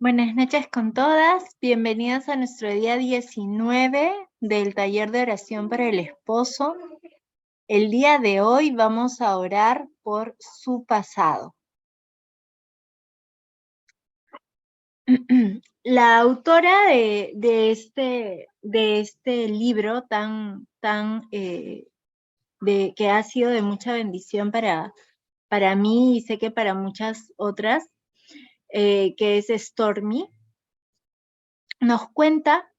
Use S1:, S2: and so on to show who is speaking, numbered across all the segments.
S1: Buenas noches con todas, bienvenidas a nuestro día 19 del taller de oración para el esposo. El día de hoy vamos a orar por su pasado. La autora de este libro que ha sido de mucha bendición para mí y sé que para muchas otras, que es Stormy, nos cuenta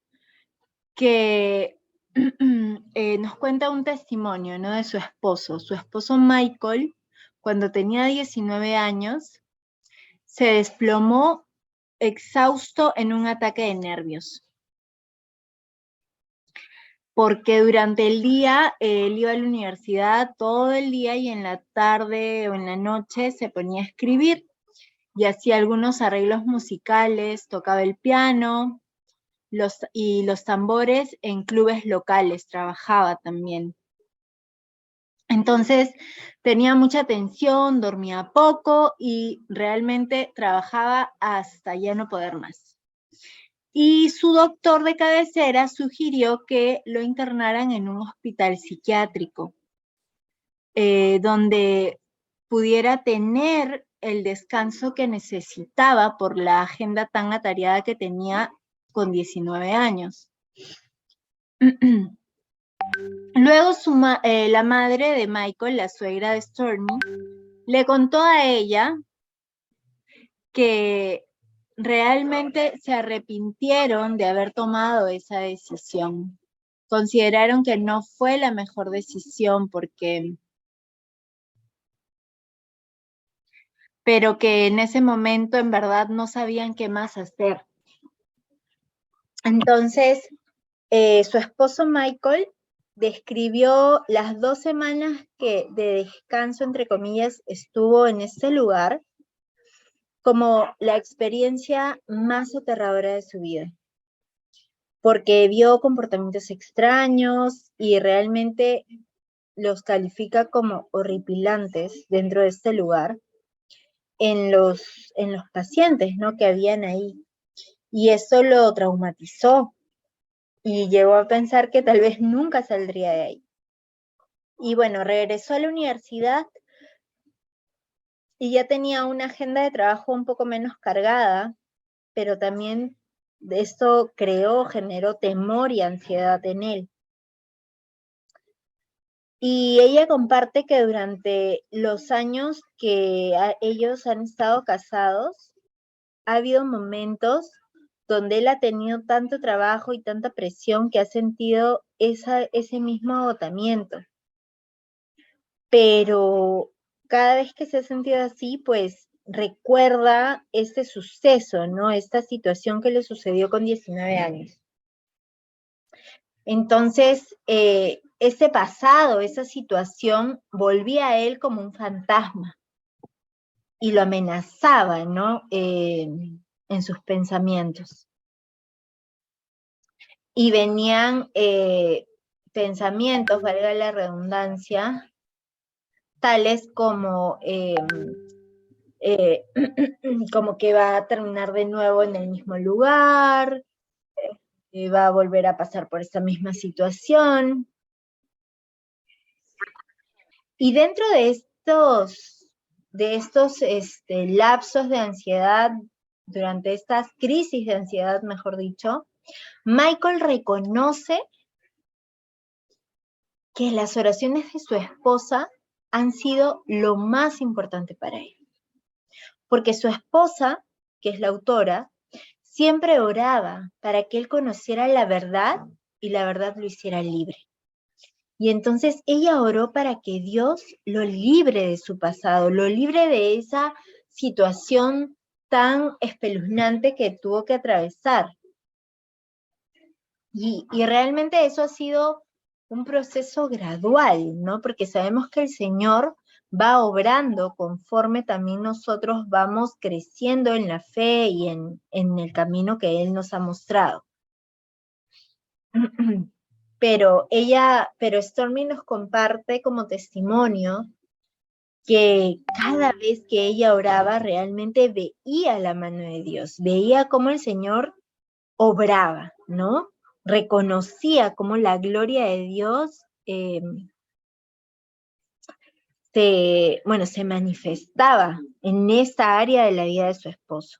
S1: que nos cuenta un testimonio, ¿no? De su esposo. Su esposo Michael, cuando tenía 19 años, se desplomó exhausto en un ataque de nervios. Porque durante el día él iba a la universidad todo el día y en la tarde o en la noche se ponía a escribir y hacía algunos arreglos musicales, tocaba el piano, los tambores en clubes locales, trabajaba también. Entonces tenía mucha tensión, dormía poco y realmente trabajaba hasta ya no poder más. Y su doctor de cabecera sugirió que lo internaran en un hospital psiquiátrico, donde pudiera tener el descanso que necesitaba por la agenda tan atareada que tenía con 19 años. Luego la madre de Michael, la suegra de Stormy, le contó a ella que realmente se arrepintieron de haber tomado esa decisión. Consideraron que no fue la mejor decisión pero que en ese momento en verdad no sabían qué más hacer. Entonces, su esposo Michael describió las 2 semanas de descanso, entre comillas, estuvo en ese lugar como la experiencia más aterradora de su vida, porque vio comportamientos extraños y realmente los califica como horripilantes dentro de este lugar en los pacientes, ¿no?, que habían ahí. Y eso lo traumatizó y llegó a pensar que tal vez nunca saldría de ahí. Y bueno, regresó a la universidad y ya tenía una agenda de trabajo un poco menos cargada, pero también esto generó temor y ansiedad en él. Y ella comparte que durante los años que ellos han estado casados, ha habido momentos donde él ha tenido tanto trabajo y tanta presión que ha sentido ese mismo agotamiento. Pero cada vez que se ha sentido así, pues recuerda este suceso, ¿no? Esta situación que le sucedió con 19 años. Entonces, ese pasado, esa situación, volvía a él como un fantasma y lo amenazaba, ¿no? En sus pensamientos. Y venían pensamientos, valga la redundancia, tales como como que va a terminar de nuevo en el mismo lugar, va a volver a pasar por esta misma situación. Y dentro de estos lapsos de ansiedad, durante estas crisis de ansiedad, mejor dicho, Michael reconoce que las oraciones de su esposa han sido lo más importante para él. Porque su esposa, que es la autora, siempre oraba para que él conociera la verdad y la verdad lo hiciera libre. Y entonces ella oró para que Dios lo libre de su pasado, lo libre de esa situación tan espeluznante que tuvo que atravesar. Y realmente eso ha sido un proceso gradual, ¿no? Porque sabemos que el Señor va obrando conforme también nosotros vamos creciendo en la fe y en el camino que Él nos ha mostrado. Pero Stormy nos comparte como testimonio que cada vez que ella oraba realmente veía la mano de Dios, veía cómo el Señor obraba, ¿no? Reconocía cómo la gloria de Dios se manifestaba en esa área de la vida de su esposo.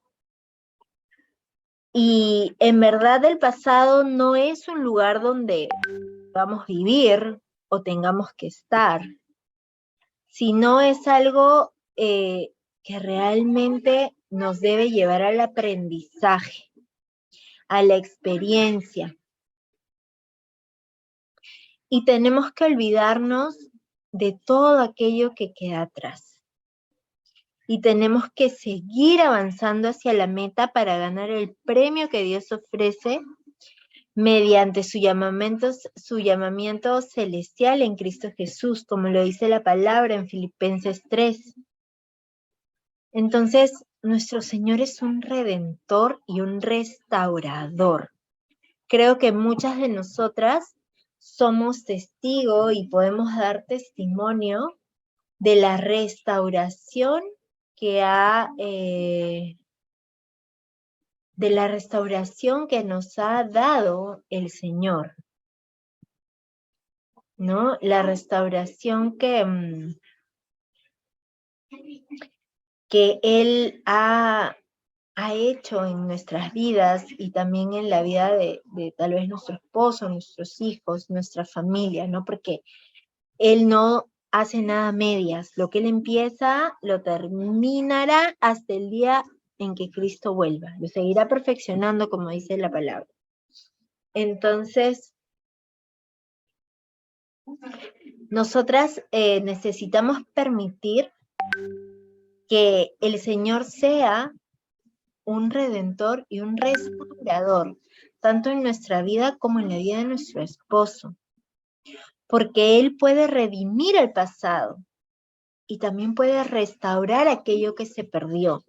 S1: Y en verdad el pasado no es un lugar donde vamos a vivir o tengamos que estar, sino es algo que realmente nos debe llevar al aprendizaje, a la experiencia. Y tenemos que olvidarnos de todo aquello que queda atrás. Y tenemos que seguir avanzando hacia la meta para ganar el premio que Dios ofrece mediante su llamamiento celestial en Cristo Jesús, como lo dice la palabra en Filipenses 3. Entonces, nuestro Señor es un redentor y un restaurador. Creo que muchas de nosotras somos testigos y podemos dar testimonio de la restauración que nos ha dado el Señor, ¿no? La restauración que Él ha hecho en nuestras vidas y también en la vida de tal vez nuestro esposo, nuestros hijos, nuestra familia, ¿no? Porque Él no hace nada a medias. Lo que Él empieza, lo terminará hasta el día en que Cristo vuelva. Lo seguirá perfeccionando, como dice la palabra. Entonces, nosotras necesitamos permitir que el Señor sea un redentor y un restaurador, tanto en nuestra vida como en la vida de nuestro esposo, porque Él puede redimir el pasado y también puede restaurar aquello que se perdió.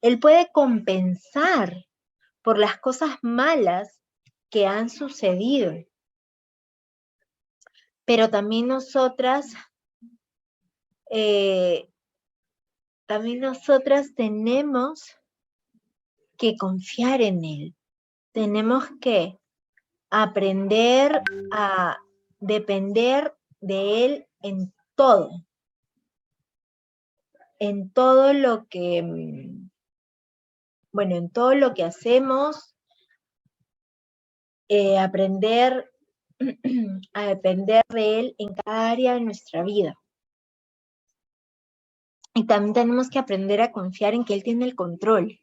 S1: Él puede compensar por las cosas malas que han sucedido, pero también nosotras tenemos que confiar en Él. Tenemos que aprender a depender de Él en todo lo que, en todo lo que hacemos, aprender a depender de Él en cada área de nuestra vida. Y también tenemos que aprender a confiar en que Él tiene el control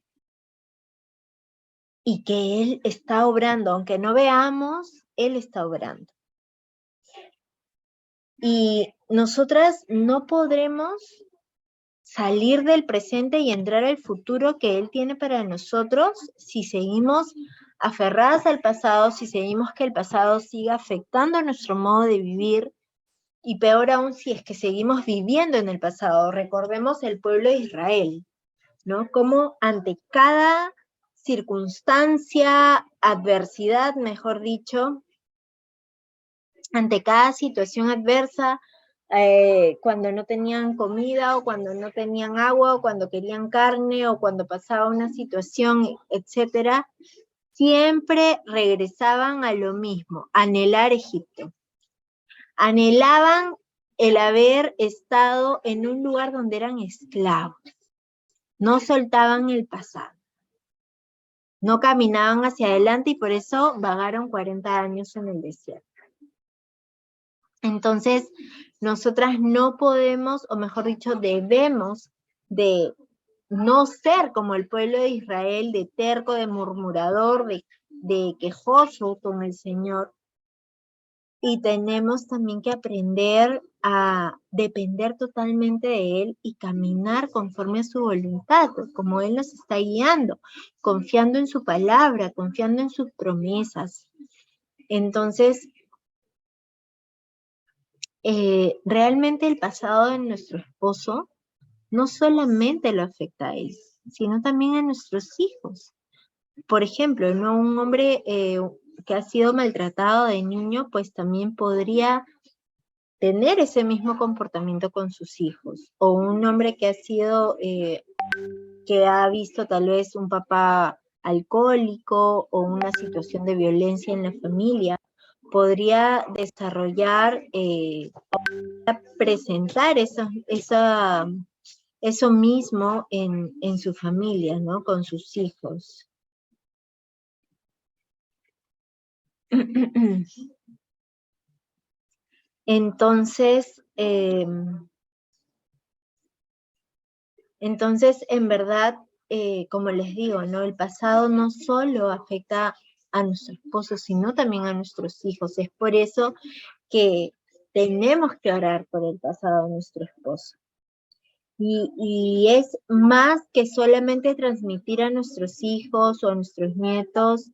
S1: y que Él está obrando, aunque no veamos, Él está obrando. Y nosotras no podremos salir del presente y entrar al futuro que Él tiene para nosotros si seguimos aferradas al pasado, si seguimos que el pasado siga afectando nuestro modo de vivir, y peor aún si es que seguimos viviendo en el pasado. Recordemos el pueblo de Israel, ¿no? Como ante cada circunstancia, adversidad, mejor dicho, ante cada situación adversa, cuando no tenían comida o cuando no tenían agua o cuando querían carne o cuando pasaba una situación, etcétera, siempre regresaban a lo mismo, anhelar Egipto. Anhelaban el haber estado en un lugar donde eran esclavos. No soltaban el pasado. No caminaban hacia adelante y por eso vagaron 40 años en el desierto. Entonces, nosotras no podemos, o mejor dicho, debemos de no ser como el pueblo de Israel, de terco, de murmurador, de quejoso con el Señor. Y tenemos también que aprender a depender totalmente de Él y caminar conforme a su voluntad, como Él nos está guiando, confiando en su palabra, confiando en sus promesas. Entonces, realmente el pasado de nuestro esposo no solamente lo afecta a él, sino también a nuestros hijos. Por ejemplo, ¿no? Un hombre que ha sido maltratado de niño, pues también podría tener ese mismo comportamiento con sus hijos, o un hombre que ha sido, que ha visto tal vez un papá alcohólico o una situación de violencia en la familia, podría desarrollar, presentar eso mismo en su familia, ¿no? Con sus hijos. Entonces, en verdad, como les digo, ¿no? El pasado no solo afecta a nuestro esposo, sino también a nuestros hijos. Es por eso que tenemos que orar por el pasado de nuestro esposo. Y es más que solamente transmitir a nuestros hijos o a nuestros nietos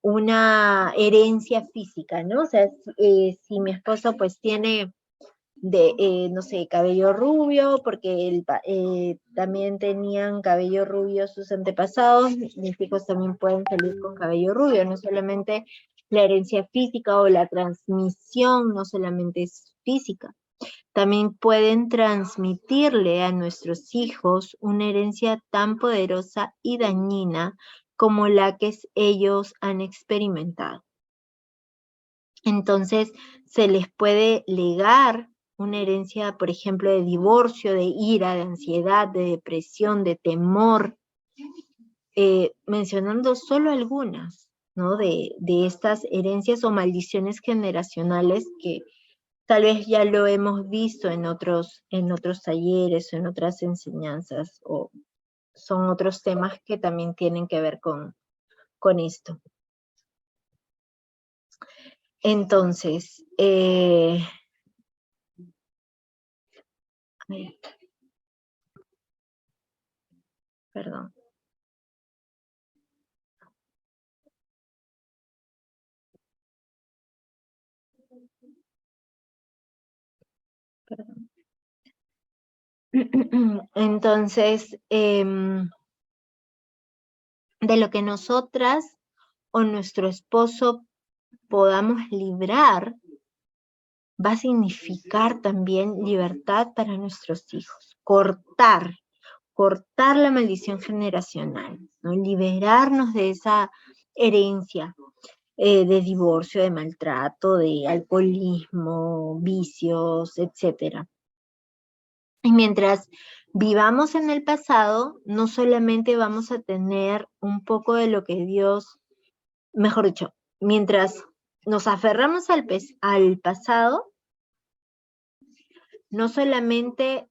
S1: una herencia física, ¿no? O sea, si mi esposo pues tiene no sé, cabello rubio, porque también tenían cabello rubio sus antepasados, mis hijos también pueden salir con cabello rubio, no solamente la herencia física o la transmisión, no solamente es física, también pueden transmitirle a nuestros hijos una herencia tan poderosa y dañina como la que ellos han experimentado. Entonces, se les puede legar una herencia, por ejemplo, de divorcio, de ira, de ansiedad, de depresión, de temor, mencionando solo algunas, ¿no? De estas herencias o maldiciones generacionales que tal vez ya lo hemos visto en otros talleres o en otras enseñanzas, o son otros temas que también tienen que ver con esto. Entonces, perdón. Perdón. Entonces, de lo que nosotras o nuestro esposo podamos librar, va a significar también libertad para nuestros hijos. Cortar la maldición generacional, ¿no? Liberarnos de esa herencia de divorcio, de maltrato, de alcoholismo, vicios, etcétera. Y mientras vivamos en el pasado, no solamente vamos a tener un poco de lo que Dios, mejor dicho, mientras nos aferramos al pasado, no solamente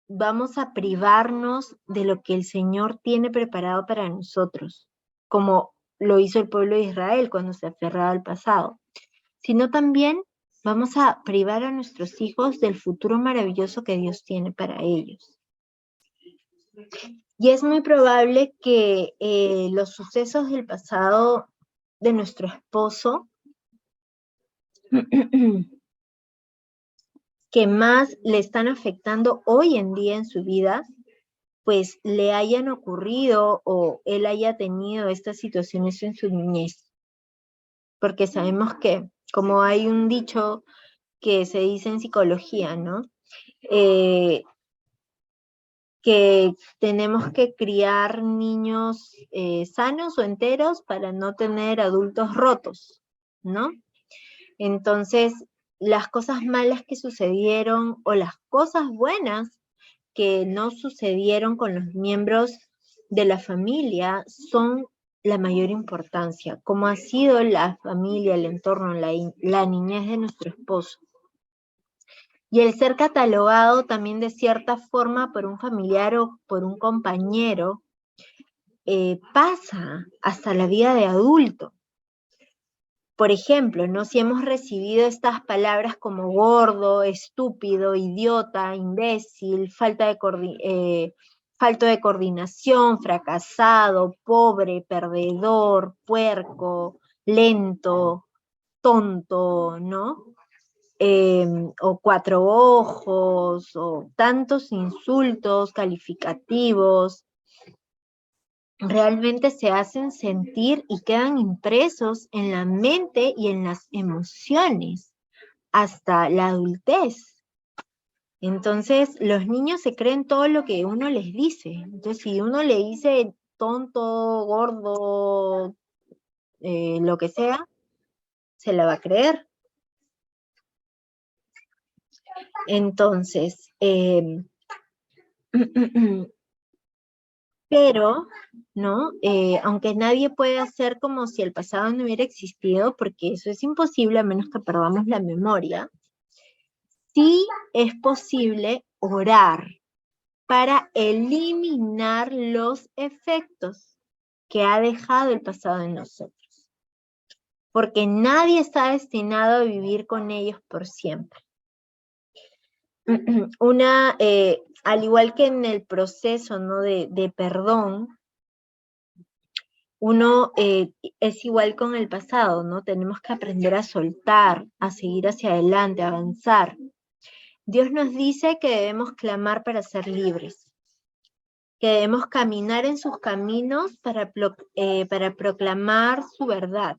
S1: vamos a privarnos de lo que el Señor tiene preparado para nosotros, como lo hizo el pueblo de Israel cuando se aferraba al pasado, sino también vamos a privar a nuestros hijos del futuro maravilloso que Dios tiene para ellos. Y es muy probable que los sucesos del pasado de nuestro esposo que más le están afectando hoy en día en su vida, pues le hayan ocurrido o él haya tenido estas situaciones en su niñez. Porque sabemos que, como hay un dicho que se dice en psicología, ¿no? Que tenemos que criar niños sanos o enteros para no tener adultos rotos, ¿no? Entonces, las cosas malas que sucedieron o las cosas buenas que no sucedieron con los miembros de la familia son la mayor importancia, como ha sido la familia, el entorno, la niñez de nuestro esposo. Y el ser catalogado también de cierta forma por un familiar o por un compañero pasa hasta la vida de adulto. Por ejemplo, ¿no? Si hemos recibido estas palabras como gordo, estúpido, idiota, imbécil, falto de coordinación, fracasado, pobre, perdedor, puerco, lento, tonto, ¿no? O cuatro ojos, o tantos insultos calificativos, realmente se hacen sentir y quedan impresos en la mente y en las emociones hasta la adultez. Entonces, los niños se creen todo lo que uno les dice. Entonces, si uno le dice tonto, gordo, lo que sea, se la va a creer. Entonces, pero, ¿no? Aunque nadie puede hacer como si el pasado no hubiera existido, porque eso es imposible a menos que perdamos la memoria, sí es posible orar para eliminar los efectos que ha dejado el pasado en nosotros, porque nadie está destinado a vivir con ellos por siempre. Al igual que en el proceso, ¿no? de perdón, uno es igual con el pasado, ¿no? Tenemos que aprender a soltar, a seguir hacia adelante, a avanzar. Dios nos dice que debemos clamar para ser libres, que debemos caminar en sus caminos para proclamar su verdad.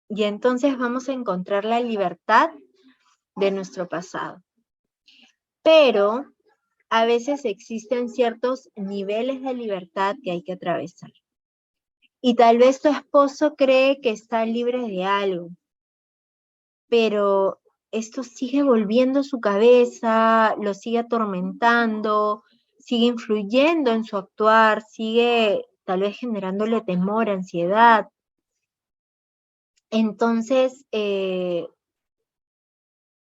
S1: Y entonces vamos a encontrar la libertad de nuestro pasado. Pero a veces existen ciertos niveles de libertad que hay que atravesar. Y tal vez tu esposo cree que está libre de algo, pero esto sigue volviendo su cabeza, lo sigue atormentando, sigue influyendo en su actuar, sigue tal vez generándole temor, ansiedad. Entonces,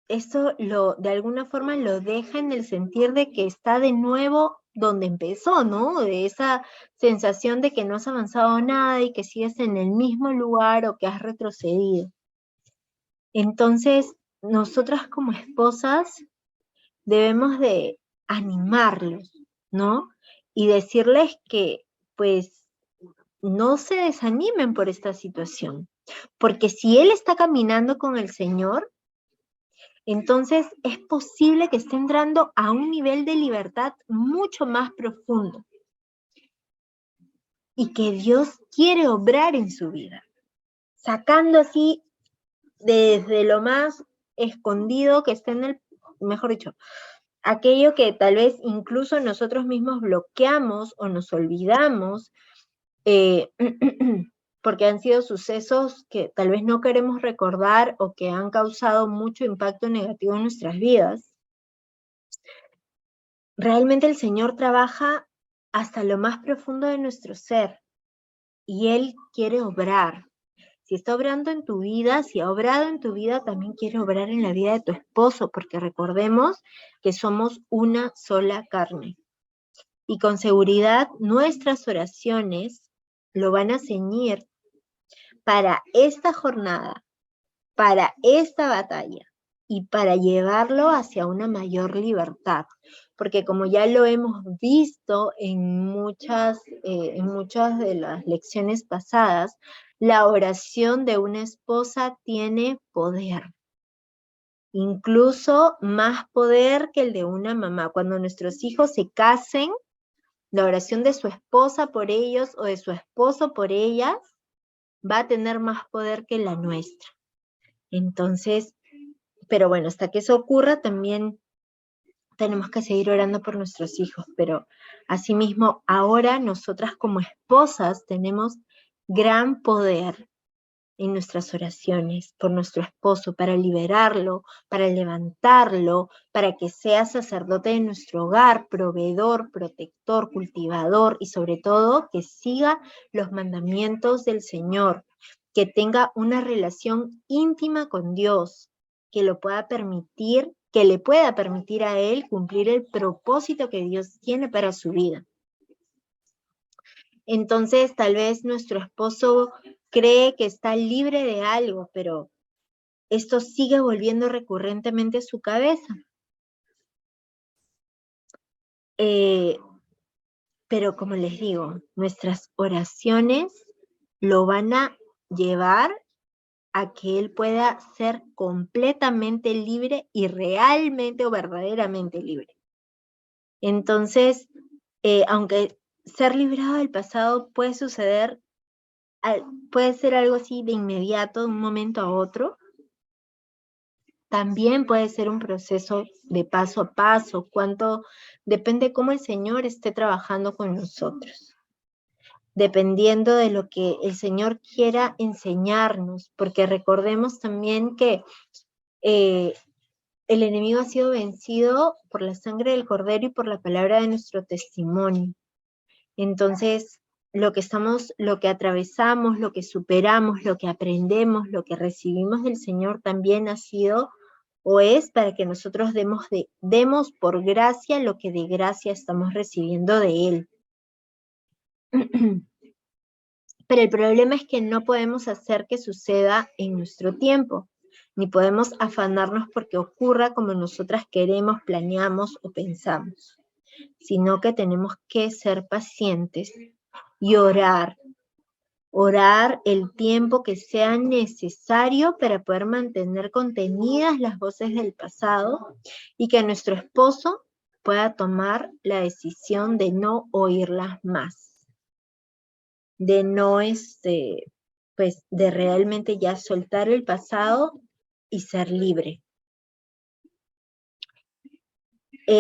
S1: esto de alguna forma lo deja en el sentir de que está de nuevo donde empezó, ¿no? De esa sensación de que no has avanzado nada y que sigues en el mismo lugar o que has retrocedido. Entonces, nosotras como esposas debemos de animarlos, ¿no? Y decirles que, pues, no se desanimen por esta situación, porque si él está caminando con el Señor, entonces es posible que esté entrando a un nivel de libertad mucho más profundo y que Dios quiere obrar en su vida, sacando así desde lo más escondido que esté en el, mejor dicho, aquello que tal vez incluso nosotros mismos bloqueamos o nos olvidamos, porque han sido sucesos que tal vez no queremos recordar o que han causado mucho impacto negativo en nuestras vidas. Realmente el Señor trabaja hasta lo más profundo de nuestro ser y Él quiere obrar. Si está obrando en tu vida, si ha obrado en tu vida, también quiere obrar en la vida de tu esposo, porque recordemos que somos una sola carne. Y con seguridad nuestras oraciones lo van a ceñir para esta jornada, para esta batalla y para llevarlo hacia una mayor libertad. Porque como ya lo hemos visto en muchas de las lecciones pasadas, la oración de una esposa tiene poder. Incluso más poder que el de una mamá. Cuando nuestros hijos se casen, la oración de su esposa por ellos o de su esposo por ellas va a tener más poder que la nuestra. Entonces, pero bueno, hasta que eso ocurra también tenemos que seguir orando por nuestros hijos, pero asimismo ahora nosotras como esposas tenemos gran poder en nuestras oraciones por nuestro esposo, para liberarlo, para levantarlo, para que sea sacerdote de nuestro hogar, proveedor, protector, cultivador y sobre todo que siga los mandamientos del Señor, que tenga una relación íntima con Dios, que lo pueda permitir, que le pueda permitir a él cumplir el propósito que Dios tiene para su vida. Entonces, tal vez nuestro esposo cree que está libre de algo, pero esto sigue volviendo recurrentemente a su cabeza. Pero como les digo, nuestras oraciones lo van a llevar a que él pueda ser completamente libre y realmente o verdaderamente libre. Entonces, aunque ser librado del pasado puede suceder, puede ser algo así de inmediato, de un momento a otro, También puede ser un proceso de paso a paso, depende cómo el Señor esté trabajando con nosotros, dependiendo de lo que el Señor quiera enseñarnos, porque recordemos también que el enemigo ha sido vencido por la sangre del Cordero y por la palabra de nuestro testimonio. Entonces, lo que atravesamos, lo que superamos, lo que aprendemos, lo que recibimos del Señor también ha sido o es para que nosotros demos por gracia lo que de gracia estamos recibiendo de Él. Pero el problema es que no podemos hacer que suceda en nuestro tiempo, ni podemos afanarnos porque ocurra como nosotras queremos, planeamos o pensamos, sino que tenemos que ser pacientes y orar el tiempo que sea necesario para poder mantener contenidas las voces del pasado y que nuestro esposo pueda tomar la decisión de no oírlas más, de no, pues, de realmente ya soltar el pasado y ser libre.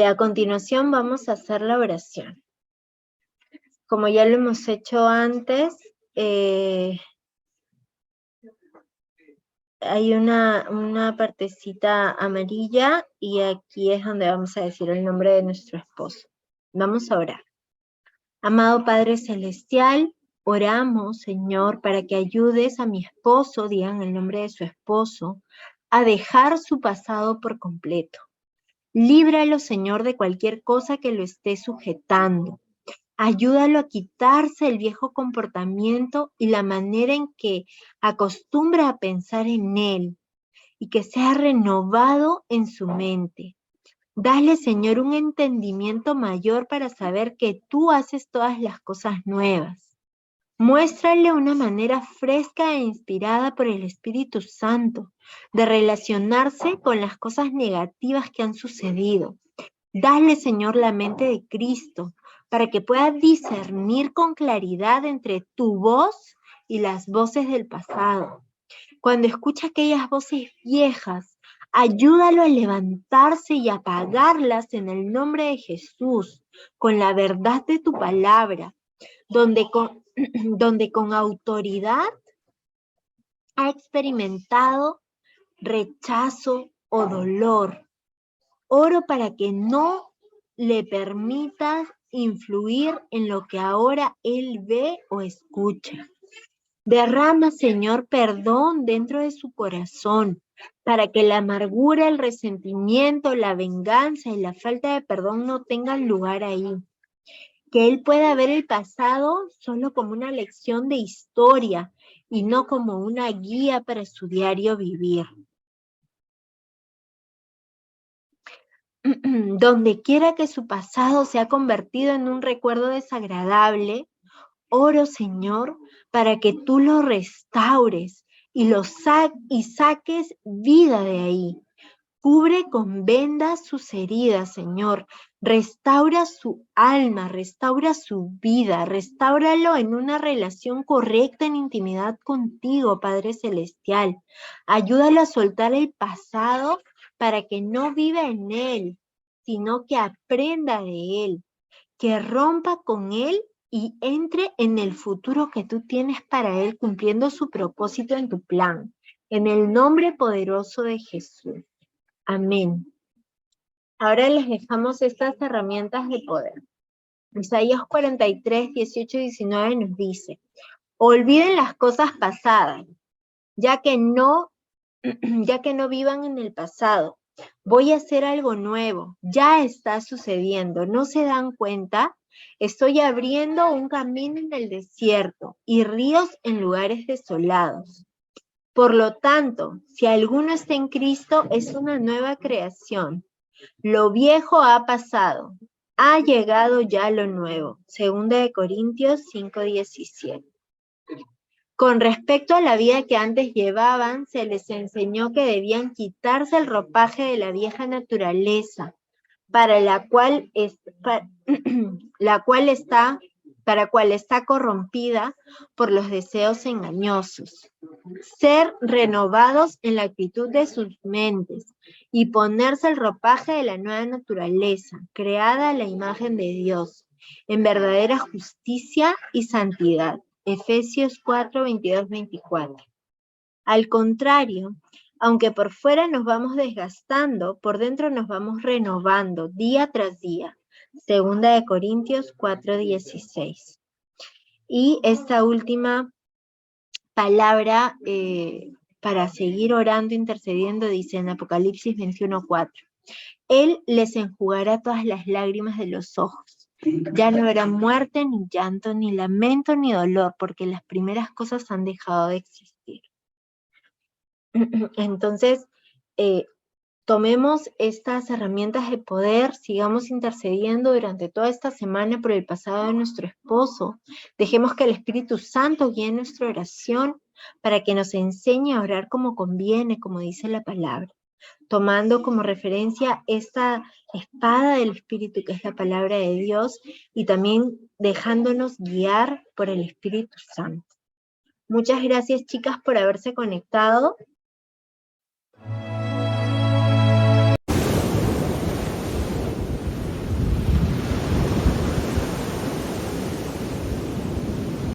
S1: A continuación vamos a hacer la oración. Como ya lo hemos hecho antes, hay una partecita amarilla y aquí es donde vamos a decir el nombre de nuestro esposo. Vamos a orar. Amado Padre Celestial, oramos, Señor, para que ayudes a mi esposo, digan el nombre de su esposo, a dejar su pasado por completo. Líbralo, Señor, de cualquier cosa que lo esté sujetando. Ayúdalo a quitarse el viejo comportamiento y la manera en que acostumbra a pensar en él y que sea renovado en su mente. Dale, Señor, un entendimiento mayor para saber que tú haces todas las cosas nuevas. Muéstrale una manera fresca e inspirada por el Espíritu Santo de relacionarse con las cosas negativas que han sucedido. Dale, Señor, la mente de Cristo para que pueda discernir con claridad entre tu voz y las voces del pasado. Cuando escucha aquellas voces viejas, ayúdalo a levantarse y apagarlas en el nombre de Jesús, con la verdad de tu palabra, donde con autoridad ha experimentado rechazo o dolor. Oro para que no le permitas influir en lo que ahora él ve o escucha. Derrama, Señor, perdón dentro de su corazón, para que la amargura, el resentimiento, la venganza y la falta de perdón no tengan lugar ahí. Que él pueda ver el pasado solo como una lección de historia y no como una guía para su diario vivir. Donde quiera que su pasado se ha convertido en un recuerdo desagradable, oro, Señor, para que tú lo restaures y saques vida de ahí. Cubre con vendas sus heridas, Señor. Restaura su alma, restaura su vida, restáuralo en una relación correcta en intimidad contigo, Padre Celestial. Ayúdalo a soltar el pasado para que no viva en él, sino que aprenda de él, que rompa con él y entre en el futuro que tú tienes para él, cumpliendo su propósito en tu plan. En el nombre poderoso de Jesús. Amén. Ahora les dejamos estas herramientas de poder. Isaías 43, 18 y 19 nos dice: olviden las cosas pasadas, ya que no vivan en el pasado. Voy a hacer algo nuevo, ya está sucediendo, ¿no se dan cuenta? Estoy abriendo un camino en el desierto y ríos en lugares desolados. Por lo tanto, si alguno está en Cristo, es una nueva creación. Lo viejo ha pasado, ha llegado ya lo nuevo. 2 Corintios 5:17. Con respecto a la vida que antes llevaban, se les enseñó que debían quitarse el ropaje de la vieja naturaleza, para la cual está para cual está corrompida por los deseos engañosos. Ser renovados en la actitud de sus mentes y ponerse el ropaje de la nueva naturaleza, creada a la imagen de Dios, en verdadera justicia y santidad. Efesios 4, 22, 24. Al contrario, aunque por fuera nos vamos desgastando, por dentro nos vamos renovando día tras día. Segunda de Corintios 4:16. Y esta última palabra para seguir orando, intercediendo, dice en Apocalipsis 21:4. Él les enjugará todas las lágrimas de los ojos. Ya no habrá muerte, ni llanto, ni lamento, ni dolor, porque las primeras cosas han dejado de existir. Entonces, tomemos estas herramientas de poder, sigamos intercediendo durante toda esta semana por el pasado de nuestro esposo. Dejemos que el Espíritu Santo guíe nuestra oración para que nos enseñe a orar como conviene, como dice la palabra, tomando como referencia esta espada del Espíritu que es la palabra de Dios y también dejándonos guiar por el Espíritu Santo. Muchas gracias, chicas, por haberse conectado.